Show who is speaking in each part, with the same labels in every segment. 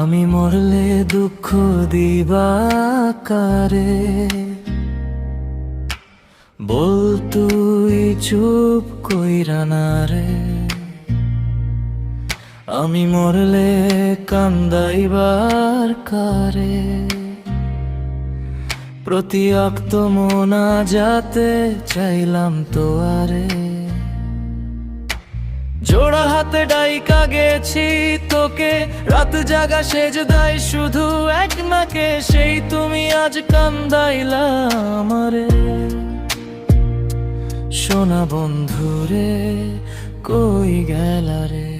Speaker 1: আমি মরলে দুঃখ দিবা কারে, বল তুই চুপ কইরা না রে। আমি মরলে কান্দাইবার কারে, প্রতি আক্ত মোনা যাতে চাইলাম তোয়ারে। জোড়া হাতে ডাইকা গেছি তোকে, রাত জাগা সেজদাই শুধু এক নাকে, সেই তুমি আজ কান্দাইলা আমারে। সোনা বন্ধুরে কই গেলা রে।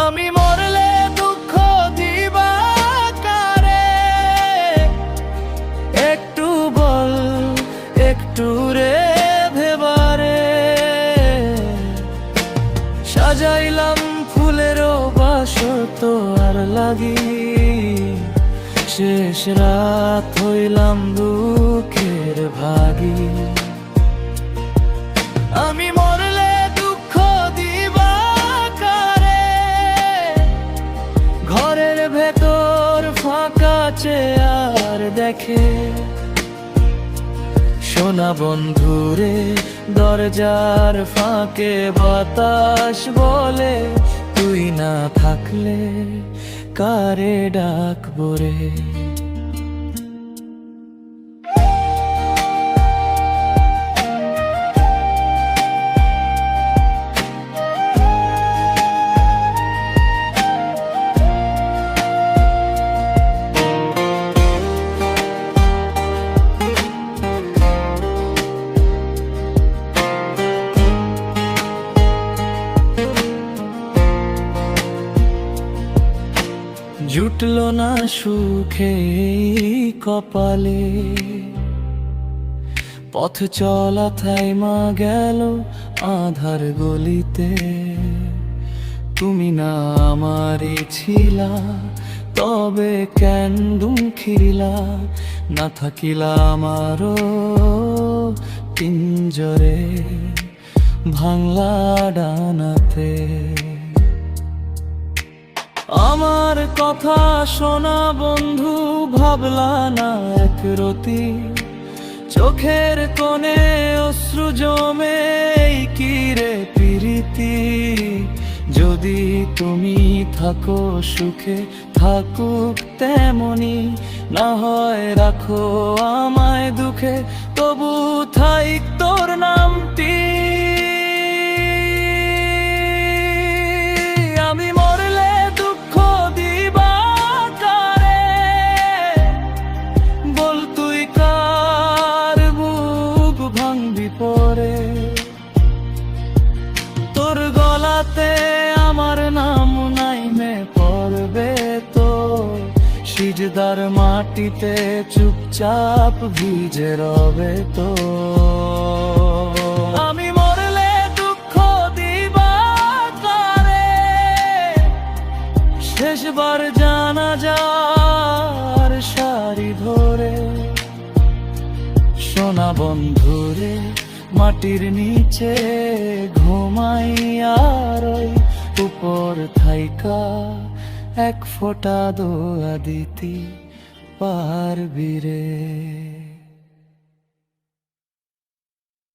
Speaker 1: আমি মরলে দুঃখ দিবা কারে, একটু বল একটু রে ভেবারে। সাজাইলাম ফুলেরও বাসর তোর লাগি, শেষ রাত হইলাম দুঃখের ভাগী। আমি মরলে দুঃখ দিবা কারে, ঘরের ভেতর ফাঁকা চেয়ার দেখে। সোনা বন্ধুরে দরজার ফাঁকে বাতাস বলে, তুই না থাকলে কারে ডাকবো রে। জুটলো না সুখে কপালে, পথ চলা থাইমা গেল আধার গলিতে। তুমি না আমারই ছিলা, তবে কেন দুঃখিলা, না থাকিলা আমারও পিঞ্জরে ভাঙলা ডানাতে। আমার কথা শোনা বন্ধু ভাবলা না এক রতি, চোখের কোণে অশ্রু জমে কি রে প্রীতি। যদি তুমি থাকো সুখে থাকুক তেমনি, না হয় রাখো আমায় দুঃখে, তবু থাইক তোর নামটি। আমি মরলে দুঃখ দিবা কারে, বল তুই কার বুক ভাঙবি পরে। তোর গলাতে আমার নাম নাইমে পড়বে তো, সিজদার মাটিতে চুপচাপ ভিজে রবে তো। আমি মরলে দুঃখ দিবা কারে, শেষবার জানাজার সারি ধরে। সোনা বন্ধুরে মাটির নিচে ঘুমাই, আর উপর থাইকা এক ফোঁটা দোয়া দিতি পারবি রে।